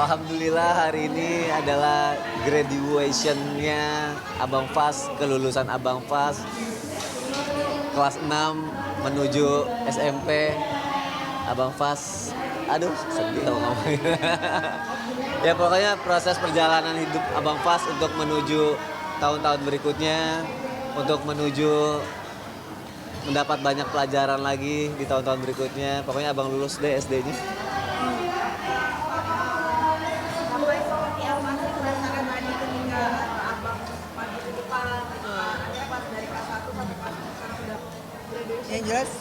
Alhamdulillah hari ini adalah graduation-nya Abang Fas, kelulusan Abang Fas kelas 6 menuju SMP. Abang Fas, aduh sedih kalau ngomongin. Ya pokoknya proses perjalanan hidup Abang Fas untuk menuju tahun-tahun berikutnya, untuk menuju mendapat banyak pelajaran lagi di tahun-tahun berikutnya. Pokoknya Abang lulus deh SD-nya. Sampai seperti apa sih merasakan tadi ketika abang maju di depan akhirnya pas dari kelas 1 sampai kelas 6 sekarang udah graduation. Yang jelas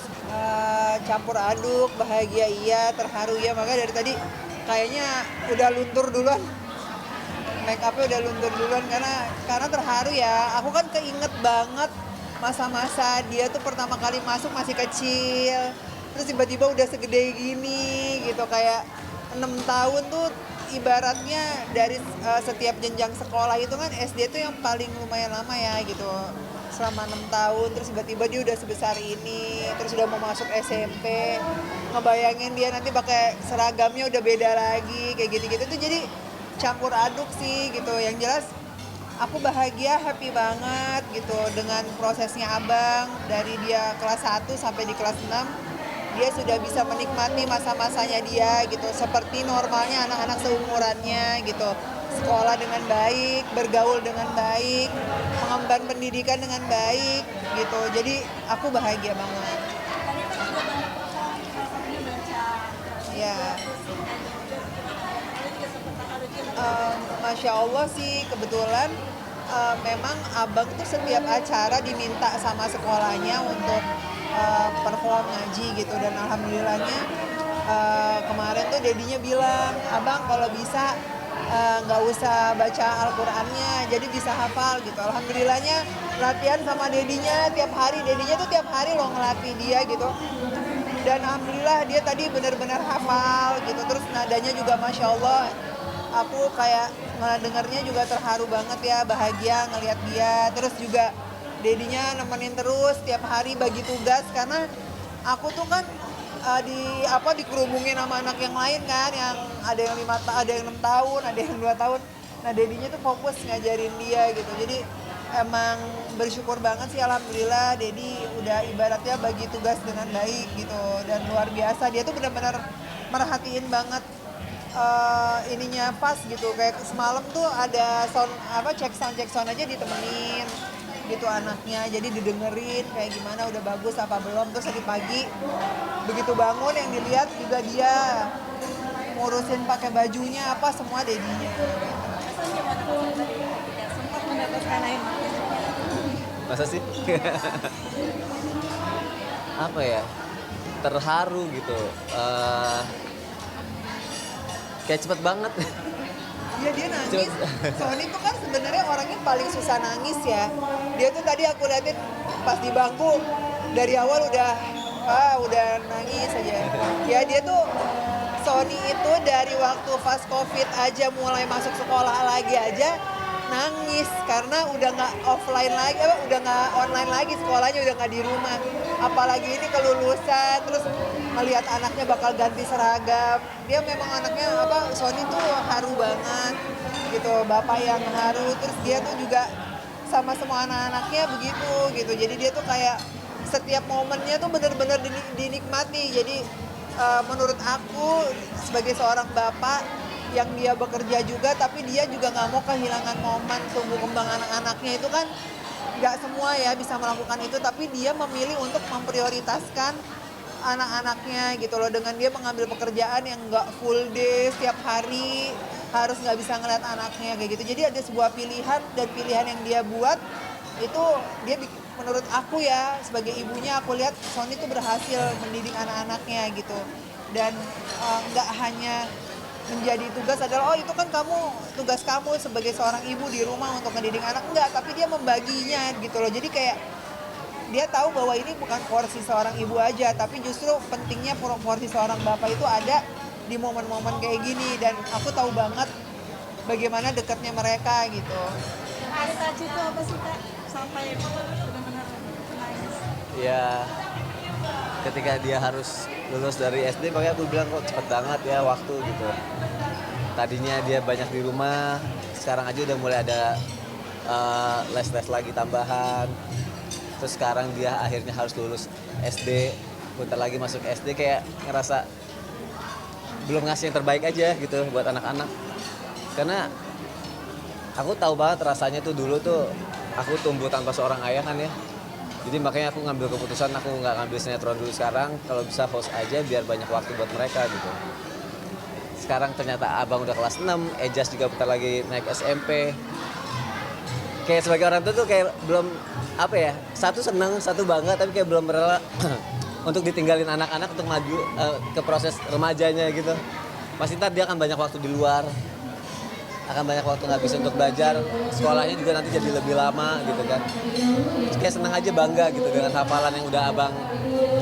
campur aduk, bahagia iya, terharu ya. Makanya dari tadi kayaknya udah luntur duluan, make upnya udah luntur duluan karena terharu ya. Aku kan keinget banget masa-masa dia tuh pertama kali masuk masih kecil, terus tiba-tiba udah segede gini gitu. Kayak 6 tahun tuh ibaratnya dari setiap jenjang sekolah itu kan SD tuh yang paling lumayan lama ya gitu, selama 6 tahun. Terus tiba-tiba dia udah sebesar ini, terus udah mau masuk SMP. Ngebayangin dia nanti pakai seragamnya udah beda lagi kayak gitu-gitu tuh, jadi campur aduk sih gitu. Yang jelas aku bahagia, happy banget gitu dengan prosesnya abang. Dari dia kelas 1 sampai di kelas 6 dia sudah bisa menikmati masa-masanya dia gitu, seperti normalnya anak-anak seumurannya gitu. Sekolah dengan baik, bergaul dengan baik, mengemban pendidikan dengan baik gitu. Jadi aku bahagia banget. Tadi kan juga banyak persoalan, salah satunya baca Ya, lalu juga sempat terharu juga. Masya Allah sih kebetulan memang abang tuh setiap acara diminta sama sekolahnya untuk perform ngaji gitu. Dan alhamdulillahnya kemarin tuh dedinya bilang, abang kalau bisa nggak usah baca Al-Qur'annya, jadi bisa hafal gitu. Alhamdulillahnya latihan sama dedinya tiap hari, dedinya tuh tiap hari loh ngelatih dia gitu. Dan alhamdulillah dia tadi benar-benar hafal gitu. Terus nadanya juga Masya Allah, aku kayak ngedengarnya juga terharu banget ya, bahagia ngelihat dia. Terus juga dedinya nemenin terus tiap hari bagi tugas, karena aku tuh kan dikerumungin sama anak yang lain kan, yang ada yang 6 tahun, ada yang 2 tahun. Nah dedinya tuh fokus ngajarin dia gitu. Jadi emang bersyukur banget sih, alhamdulillah Dedi udah ibaratnya bagi tugas dengan baik gitu. Dan luar biasa, dia tuh benar-benar merhatiin banget ininya pas gitu. Kayak semalam tuh ada sound cek sound aja ditemenin gitu anaknya, jadi didengerin kayak gimana udah bagus apa belum. Terus tadi pagi begitu bangun yang dilihat juga dia ngurusin pakai bajunya apa semua dedinya. Rasanya gimana kalau tadi ketika sempat mendapatkan air mata juga. Masa sih? Apa ya? Terharu gitu. Kayak cepet banget. Iya dia nangis. Sony tuh kan sebenarnya orangnya paling susah nangis ya. Dia tuh tadi aku liatin pas di bangku dari awal udah nangis aja. Ya dia tuh Sony itu dari waktu pas COVID aja mulai masuk sekolah lagi aja nangis karena udah nggak offline lagi, udah nggak online lagi, sekolahnya udah nggak di rumah. Apalagi ini kelulusan, terus melihat anaknya bakal ganti seragam. Dia memang anaknya Sony tuh haru banget gitu, bapak yang haru. Terus dia tuh juga sama semua anak-anaknya begitu gitu. Jadi dia tuh kayak setiap momennya tuh bener-bener dinikmati. Jadi menurut aku sebagai seorang bapak yang dia bekerja juga, tapi dia juga nggak mau kehilangan momen tumbuh kembang anak-anaknya. Itu kan nggak semua ya bisa melakukan itu, tapi dia memilih untuk memprioritaskan anak-anaknya gitu loh, dengan dia mengambil pekerjaan yang nggak full day setiap hari harus nggak bisa ngeliat anaknya kayak gitu. Jadi ada sebuah pilihan, dan pilihan yang dia buat itu menurut aku ya sebagai ibunya, aku lihat Sony tuh berhasil mendidik anak-anaknya gitu. Dan nggak hanya menjadi tugas adalah itu kan tugas kamu sebagai seorang ibu di rumah untuk mendidik anak, enggak, tapi dia membaginya gitu loh. Jadi kayak dia tahu bahwa ini bukan porsi seorang ibu aja, tapi justru pentingnya porsi seorang bapak itu ada di momen-momen kayak gini. Dan aku tahu banget bagaimana dekatnya mereka gitu. Yang hari tadi itu apa sih Kak? Sampai benar-benar nangis. Ya ketika dia harus lulus dari SD, makanya aku bilang kok cepet banget ya waktu gitu. Tadinya dia banyak di rumah, sekarang aja udah mulai ada les-les lagi tambahan. Terus sekarang dia akhirnya harus lulus SD, bentar lagi masuk SD, kayak ngerasa belum ngasih yang terbaik aja gitu buat anak-anak. Karena aku tahu banget rasanya tuh dulu tuh aku tumbuh tanpa seorang ayah kan ya. Jadi makanya aku ngambil keputusan aku nggak ngambil sinetron dulu sekarang, kalau bisa host aja biar banyak waktu buat mereka gitu. Sekarang ternyata abang udah kelas 6, Ejas juga bentar lagi naik SMP. Kayak sebagai orang tua tuh kayak belum apa ya, satu seneng, satu bangga, tapi kayak belum rela untuk ditinggalin anak-anak untuk maju ke proses remajanya gitu. Pasti ntar dia akan banyak waktu di luar, akan banyak waktu ngabisin untuk belajar, sekolahnya juga nanti jadi lebih lama gitu kan. Kayak seneng aja, bangga gitu dengan hafalan yang udah abang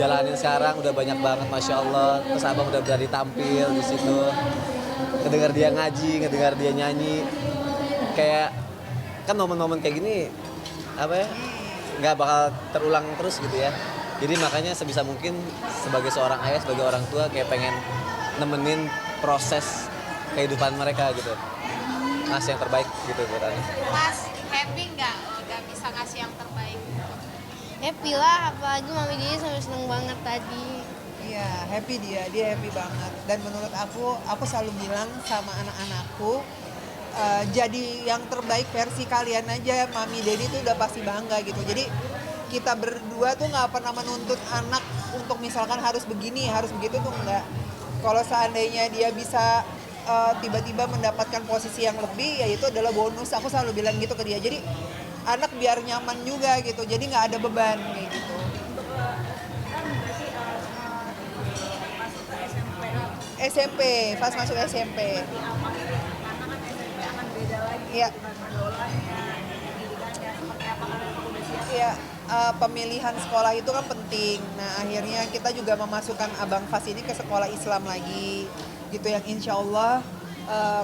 jalanin sekarang, udah banyak banget Masya Allah. Terus abang udah berani tampil di situ, ngedengar dia ngaji, ngedengar dia nyanyi, kayak kan momen-momen kayak gini apa ya, nggak bakal terulang terus gitu ya. Jadi makanya sebisa mungkin sebagai seorang ayah, sebagai orang tua kayak pengen nemenin proses kehidupan mereka gitu, ngasih yang terbaik gitu buat anak. Mas, happy nggak udah bisa ngasih yang terbaik? Happy lah, apalagi mami dia sampai seneng banget tadi. Iya, happy dia happy banget. Dan menurut aku selalu bilang sama anak-anakku, jadi yang terbaik versi kalian aja, mami daddy tuh udah pasti bangga gitu. Jadi kita berdua tuh nggak pernah menuntut anak untuk misalkan harus begini, harus begitu tuh enggak. Kalau seandainya dia bisa tiba-tiba mendapatkan posisi yang lebih, ya itu adalah bonus. Aku selalu bilang gitu ke dia. Jadi anak biar nyaman juga gitu. Jadi nggak ada beban kayak gitu. SMP, pas masuk SMP. Iya. Iya, pemilihan sekolah itu kan penting. Nah, akhirnya kita juga memasukkan Abang Fas ini ke sekolah Islam lagi, gitu yang insya Allah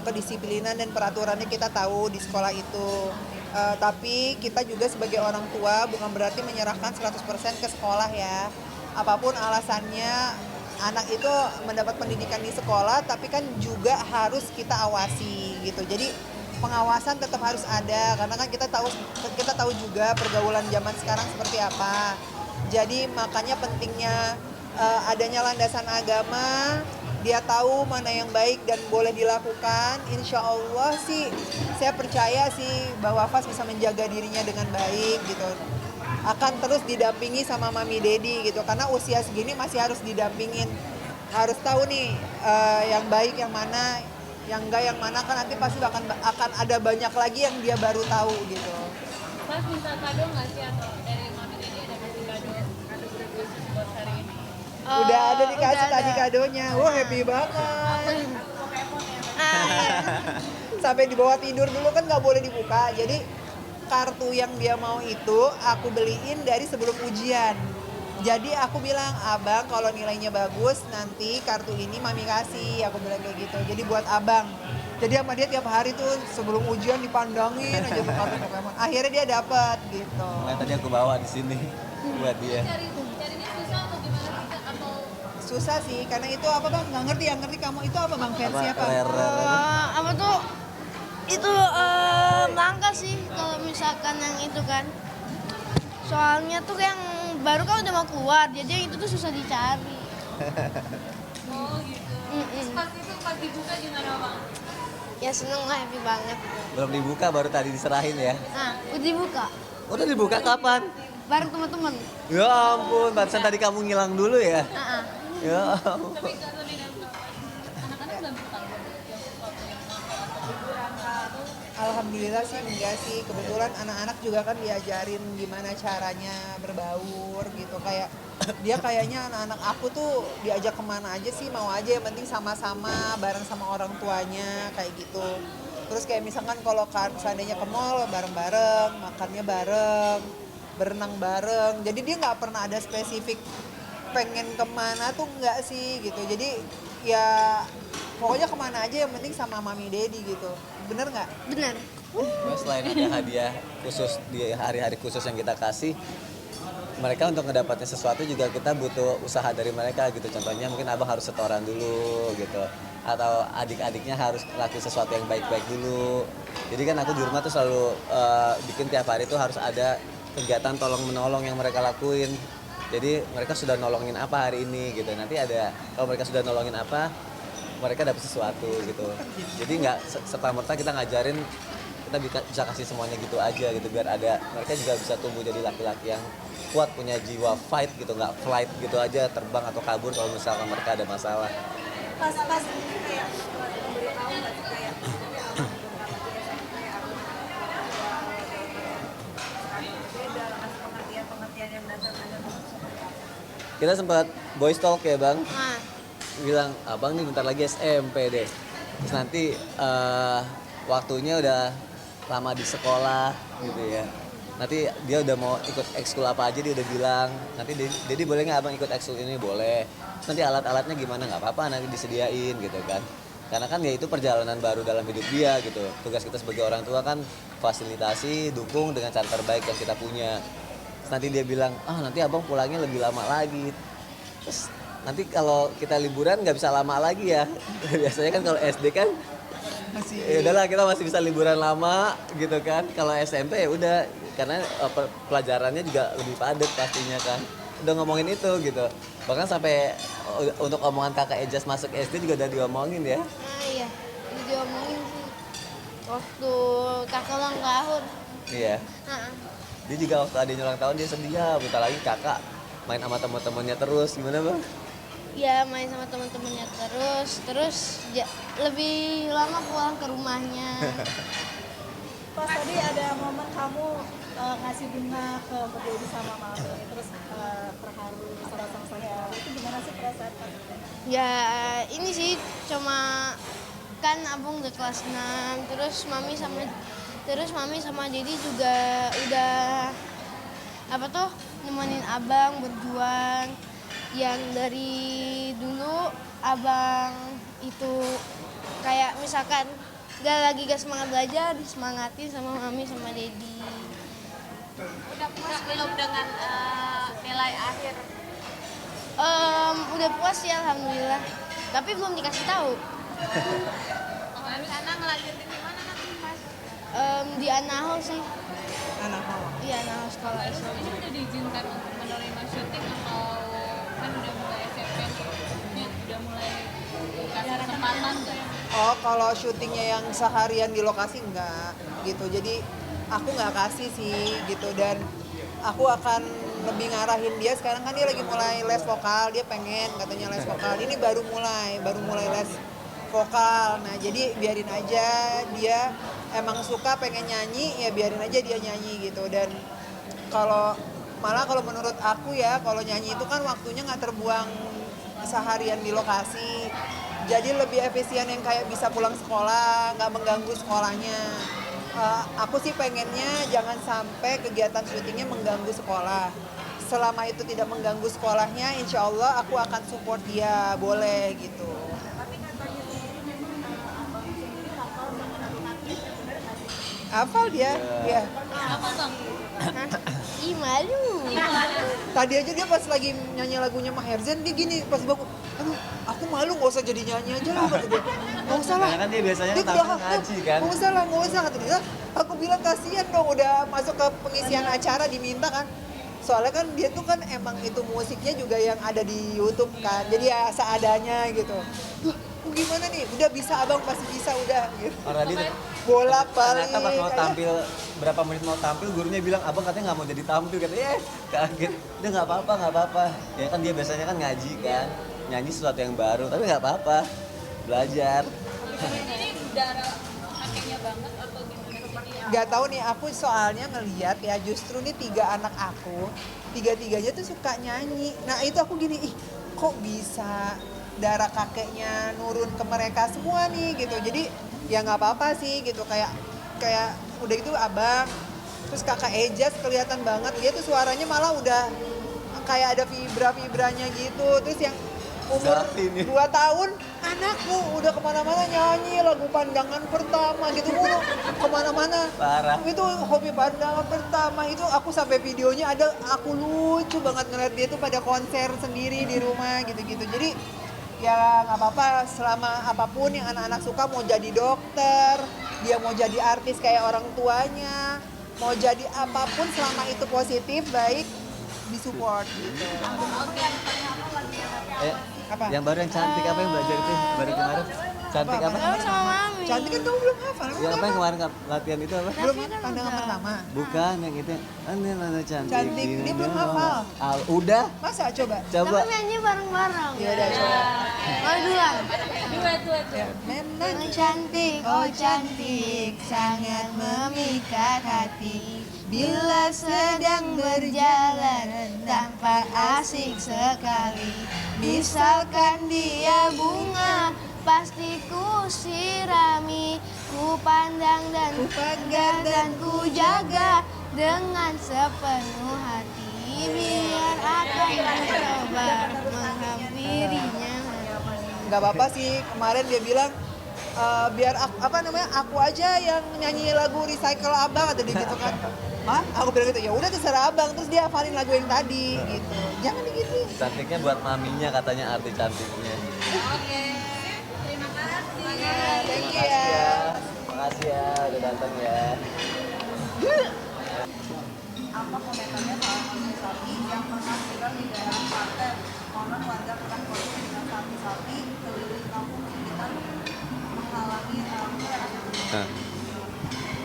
kedisiplinan dan peraturannya kita tahu di sekolah itu. Tapi kita juga sebagai orang tua bukan berarti menyerahkan 100% ke sekolah ya. Apapun alasannya, anak itu mendapat pendidikan di sekolah, tapi kan juga harus kita awasi gitu. Jadi pengawasan tetap harus ada, karena kan kita tahu juga pergaulan zaman sekarang seperti apa. Jadi makanya pentingnya adanya landasan agama, dia tahu mana yang baik dan boleh dilakukan. Insya Allah sih saya percaya sih bahwa Fas bisa menjaga dirinya dengan baik gitu. Akan terus didampingi sama mami daddy gitu, karena usia segini masih harus didampingin, harus tahu nih yang baik yang mana, yang enggak yang mana, kan nanti pasti akan ada banyak lagi yang dia baru tahu gitu. Pas minta kado nggak sih, atau dari mami daddy ada kasih kado khusus buat hari ini? Udah ada dikasih udah tadi ada. kadonya, wah happy banget. Sampai di bawah tidur dulu kan nggak boleh dibuka, jadi kartu yang dia mau itu aku beliin dari sebelum ujian. Jadi aku bilang, abang kalau nilainya bagus nanti kartu ini mami kasih, aku bilang kayak gitu. Jadi buat abang. Jadi sama dia tiap hari tuh sebelum ujian dipandangin aja tuh kartu Pokemon. Akhirnya dia dapat gitu. Nah, tadi aku bawa di sini buat dia. Carinya susah atau gimana sih, Kak? Atau Susah sih, karena itu apa bang? Nggak ngerti, yang ngerti kamu itu apa bang? Versi apa? Apa tuh? Itu langka sih kalau misalkan yang itu kan. Soalnya tuh yang baru kan udah mau keluar, jadi yang itu tuh susah dicari. oh gitu. Terus pas dibuka gimana bang? Ya seneng lah, happy banget. Belum dibuka, baru tadi diserahin ya. Nah, udah dibuka Udah dibuka kapan? bareng teman-teman. Ya ampun, pantesan tadi kamu ngilang dulu ya. Ya ampun. Tapi kalau di dalam anak-anak nggak tahu yang sesuatu yang nakal atau Alhamdulillah sih enggak sih. Kebetulan anak-anak juga kan diajarin gimana caranya berbaur gitu. Kayak dia kayaknya anak-anak aku tuh diajak kemana aja sih mau aja, yang penting sama-sama bareng sama orang tuanya kayak gitu. Terus kayak misalkan kalau kan seandainya ke mall bareng-bareng, makannya bareng, berenang bareng. Jadi dia nggak pernah ada spesifik pengen kemana tuh enggak sih gitu. Jadi ya pokoknya kemana aja yang penting sama mami daddy gitu. Bener nggak? Bener. Nah, selain ada hadiah khusus di hari-hari khusus yang kita kasih, mereka untuk ngedapatnya sesuatu juga kita butuh usaha dari mereka gitu. Contohnya mungkin abang harus setoran dulu gitu, atau adik-adiknya harus lakuin sesuatu yang baik-baik dulu. Jadi kan aku di rumah tuh selalu bikin tiap hari tuh harus ada kegiatan tolong menolong yang mereka lakuin. Jadi mereka sudah nolongin apa hari ini gitu, nanti ada kalau mereka sudah nolongin apa mereka dapat sesuatu gitu. Jadi nggak serta-merta kita ngajarin kita bisa kasih semuanya gitu aja gitu, biar ada mereka juga bisa tumbuh jadi laki-laki yang kuat, punya jiwa fight gitu, nggak flight gitu aja terbang atau kabur kalau misalkan mereka ada masalah. Pas kayak memberitahu nggak sih kayak beda kasih pengertian yang benar-benar seperti apa? Kita sempat boys talk ya bang, Nah, bilang abang nih bentar lagi SMP deh, terus nanti waktunya udah lama di sekolah gitu ya, nanti dia udah mau ikut ekskul apa aja dia udah bilang, nanti Dedi boleh nggak abang ikut ekskul ini, boleh, terus nanti alat-alatnya gimana, nggak apa-apa nanti disediain gitu kan, karena kan ya itu perjalanan baru dalam hidup dia gitu. Tugas kita sebagai orang tua kan fasilitasi, dukung dengan cara terbaik yang kita punya. Terus nanti dia bilang, nanti abang pulangnya lebih lama lagi, terus nanti kalau kita liburan nggak bisa lama lagi ya. Biasanya kan kalau SD kan Masih ya udahlah kita masih bisa liburan lama gitu kan. Kalau SMP ya udah, karena pelajarannya juga lebih padat pastinya kan. Udah ngomongin itu gitu. Bahkan sampai untuk omongan kakak Ejas masuk SD juga udah diomongin ya. nah iya, udah diomongin sih waktu kakak ulang tahun. Iya. Nah, Dia juga waktu adanya ulang tahun dia sedih ya, bentar lagi kakak main sama teman-temannya terus, gimana bang? ya main sama teman-temannya terus lebih lama pulang ke rumahnya. Pas tadi ada momen kamu ngasih bunga ke Dedi sama Mami, terus terharu sama saya. Itu gimana sih perasaan pas itu? Ya ini sih cuma kan abang udah kelas 6, terus mami sama Dedi juga udah apa tuh nemenin abang berjuang, yang dari dulu abang itu kayak misalkan gak semangat belajar disemangatin sama mami sama Dedi. Udah puas belum dengan nilai akhir? Udah puas ya alhamdulillah, tapi belum dikasih tahu. Rencana ngelanjutin di mana nanti Mas? Di Anahol sih, anak mama. iya Anahol sekolah Terus Islam. ini udah diizinkan untuk menerima syuting atau kan udah mulai SMP nih, udah mulai kasih kesempatan nggak? Oh, kalau syutingnya yang seharian di lokasi enggak gitu. Jadi aku nggak kasih sih gitu, dan aku akan lebih ngarahin dia. Sekarang kan dia lagi mulai les vokal, dia pengen katanya les vokal. Ini baru mulai les vokal. Nah, jadi biarin aja, dia emang suka pengen nyanyi, ya biarin aja dia nyanyi gitu. Dan kalau menurut aku ya, kalau nyanyi itu kan waktunya nggak terbuang seharian di lokasi. Jadi lebih efisien yang kayak bisa pulang sekolah, nggak mengganggu sekolahnya. Aku sih pengennya jangan sampai kegiatan syutingnya mengganggu sekolah. Selama itu tidak mengganggu sekolahnya, insya Allah aku akan support dia, boleh gitu. Hafal dia, ya. Apa bang? Ih malu. Tadi aja dia pas lagi nyanyi lagunya Maher Zain, dia gini pas baku, aduh aku malu, nggak usah jadi nyanyi aja lah kata dia. Nggak usah lah. Karena kan dia biasanya Dia tampil udah, ngaji kan. nggak usah kata dia. Aku bilang kasihan dong, udah masuk ke pengisian acara diminta kan. Soalnya kan dia tuh kan emang itu musiknya juga yang ada di YouTube kan, jadi ya seadanya gitu. Duh, gimana nih? Udah bisa abang, pasti bisa udah. Gitu. Orang tadi Bolak balik. ternyata pas mau tampil, berapa menit mau tampil, gurunya bilang abang katanya nggak mau jadi tampil, katanya kaget. Udah nggak apa-apa. Ya kan dia biasanya kan ngaji kan, nyanyi sesuatu yang baru, tapi nggak apa-apa, belajar. Ini darah kakeknya banget atau gimana sih? Gak tahu nih, aku soalnya ngeliat ya, justru nih 3 anak aku, 3-tiganya tuh suka nyanyi. Nah itu aku gini, ih kok bisa darah kakeknya nurun ke mereka semua nih gitu. Jadi ya nggak apa-apa sih gitu, kayak udah gitu abang, terus kakak Ejas kelihatan banget dia tuh suaranya malah udah kayak ada vibra-vibranya gitu. Terus yang umur Sapi nih. 2 tahun, anakku udah kemana-mana nyanyi lagu pandangan pertama gitu mulu, kemana-mana. Parah. Itu hobi pandangan pertama, itu aku sampai videonya ada, aku lucu banget ngeliat dia tuh pada konser sendiri di rumah gitu-gitu. Jadi ya nggak apa-apa, selama apapun yang anak-anak suka, mau jadi dokter, dia mau jadi artis kayak orang tuanya, mau jadi apapun selama itu positif, baik, disupport gitu. Apa? Yang baru yang cantik apa yang belajar itu baru kemarin? Cantik apa? Oh, sama mami. Cantik kan kamu belum hafal, Yang apa yang kemarin latihan itu apa? belum pandangan pertama. Bukan yang itu. Mana cantik. Cantik, dia belum hafal. Udah, Masa coba? coba. Tapi nyanyi bareng-bareng. Ya udah coba. Oh, duluan. Duet. Ya, memang Oh cantik, oh cantik, sangat memikat hati. Bila sedang berjalan, tampak asik sekali. Misalkan dia bunga, pasti ku sirami. Ku pandang dan ku pegang dan ku jaga dengan sepenuh hati. Biar akan mencoba menghampirinya. nggak apa-apa sih, kemarin dia bilang biar aku aja yang nyanyi lagu Recycle Abang, atau dia gitu kan. Hah? Aku bilang gitu, ya udah terserah Abang, terus dia hafalin lagu yang tadi gitu. Jangan digituin. Cantiknya buat maminya katanya arti cantiknya. Oke. Terima kasih. Thank you ya. Makasih ya udah datang ya. Apa komentarnya soal konsumsi sapi yang pernah viral di daerah Klaten? Konon warga pernah konsumsi dengan sapi-sapi keliling kampung sekitar menghalangi Nah,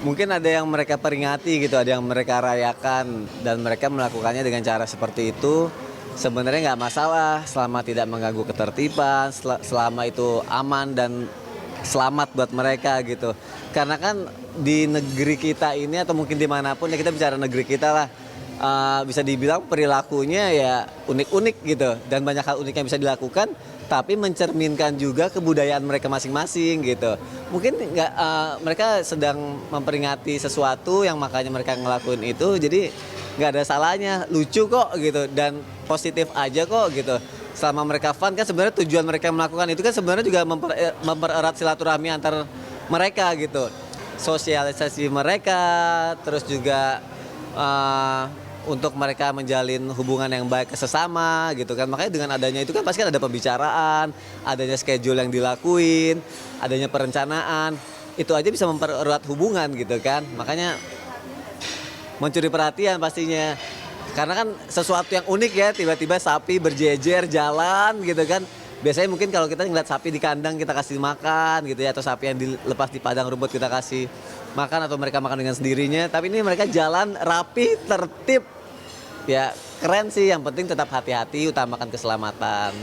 mungkin ada yang mereka peringati gitu, ada yang mereka rayakan dan mereka melakukannya dengan cara seperti itu. Sebenarnya nggak masalah selama tidak mengganggu ketertiban, selama itu aman dan selamat buat mereka gitu. Karena kan di negeri kita ini atau mungkin dimanapun ya, kita bicara negeri kita lah, bisa dibilang perilakunya ya unik-unik gitu dan banyak hal unik yang bisa dilakukan, tapi mencerminkan juga kebudayaan mereka masing-masing gitu. Mungkin nggak mereka sedang memperingati sesuatu yang makanya mereka ngelakuin itu, jadi nggak ada salahnya, lucu kok gitu dan positif aja kok gitu. Selama mereka fun kan sebenarnya tujuan mereka melakukan itu kan sebenarnya juga mempererat silaturahmi antar mereka gitu. Sosialisasi mereka, terus juga untuk mereka menjalin hubungan yang baik ke sesama gitu kan. Makanya dengan adanya itu kan pasti kan ada pembicaraan, adanya schedule yang dilakuin, adanya perencanaan. Itu aja bisa mempererat hubungan gitu kan. Makanya mencuri perhatian pastinya. Karena kan sesuatu yang unik ya, tiba-tiba sapi berjejer jalan gitu kan. Biasanya mungkin kalau kita ngeliat sapi di kandang kita kasih makan gitu ya, atau sapi yang dilepas di padang rumput kita kasih makan atau mereka makan dengan sendirinya. Tapi ini mereka jalan rapi, tertib. Ya keren sih, yang penting tetap hati-hati, utamakan keselamatan.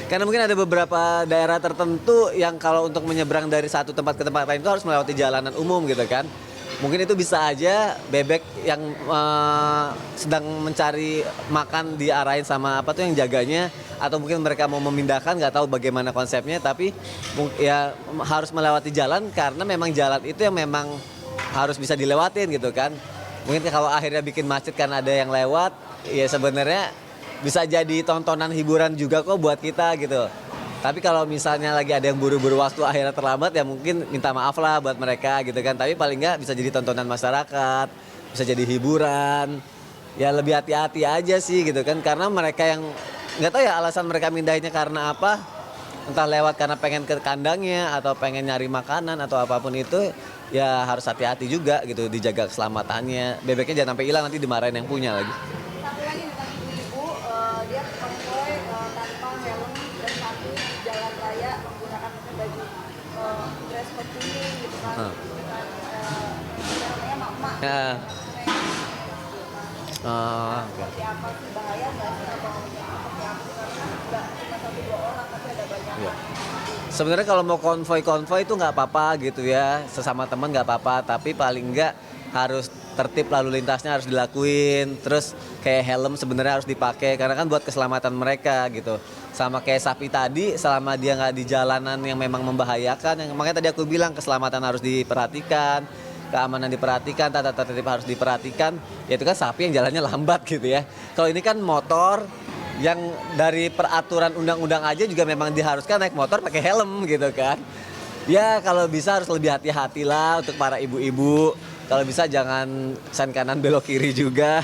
Karena mungkin ada beberapa daerah tertentu yang kalau untuk menyeberang dari satu tempat ke tempat lain itu harus melewati jalanan umum gitu kan. Mungkin itu bisa aja bebek yang sedang mencari makan diarahin sama apa tuh yang jaganya, atau mungkin mereka mau memindahkan, nggak tahu bagaimana konsepnya, tapi ya harus melewati jalan karena memang jalan itu yang memang harus bisa dilewatin gitu kan. Mungkin kalau akhirnya bikin macet karena ada yang lewat, ya sebenarnya bisa jadi tontonan hiburan juga kok buat kita gitu. Tapi kalau misalnya lagi ada yang buru-buru waktu akhirnya terlambat, ya mungkin minta maaf lah buat mereka gitu kan. Tapi paling nggak bisa jadi tontonan masyarakat, bisa jadi hiburan. Ya lebih hati-hati aja sih gitu kan. Karena mereka yang nggak tahu ya alasan mereka mindahnya karena apa. Entah lewat karena pengen ke kandangnya atau pengen nyari makanan atau apapun itu. Ya harus hati-hati juga gitu, dijaga keselamatannya. Bebeknya jangan sampai hilang, nanti dimarahin yang punya lagi. Satu lagi tentang ibu-ibu, dia konvoy tanpa helm dan satu jalan raya menggunakan baju dress code kuning gitu kan, dengan namanya mak-mak. Ya. Oke. Seperti apa sih, bahaya nggak sih atau seperti apa sih, karena kan nggak cuma satu dua orang tapi ada banyak. Iya. Sebenarnya kalau mau konvoy itu nggak apa-apa gitu ya, sesama teman nggak apa-apa, tapi paling nggak harus tertib, lalu lintasnya harus dilakuin, terus kayak helm sebenarnya harus dipakai karena kan buat keselamatan mereka gitu. Sama kayak sapi tadi, selama dia nggak di jalanan yang memang membahayakan, yang makanya tadi aku bilang keselamatan harus diperhatikan, keamanan diperhatikan, tata tertib harus diperhatikan. Ya itu kan sapi yang jalannya lambat gitu ya. Kalau ini kan motor yang dari peraturan undang-undang aja juga memang diharuskan naik motor pakai helm gitu kan. Ya kalau bisa harus lebih hati-hati lah untuk para ibu-ibu. Kalau bisa jangan sen kanan belok kiri juga.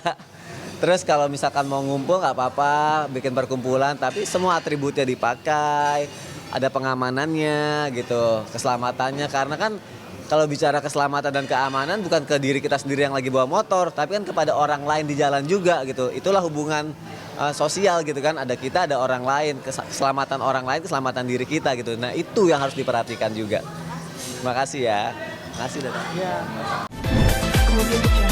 Terus kalau misalkan mau ngumpul nggak apa-apa, bikin perkumpulan, tapi semua atributnya dipakai, ada pengamanannya gitu, keselamatannya. Karena kan kalau bicara keselamatan dan keamanan bukan ke diri kita sendiri yang lagi bawa motor, tapi kan kepada orang lain di jalan juga gitu. Itulah hubungan sosial gitu kan, ada kita, ada orang lain, keselamatan orang lain, keselamatan diri kita gitu. Nah itu yang harus diperhatikan juga. Terima kasih ya. Terima kasih Dada. Kemudian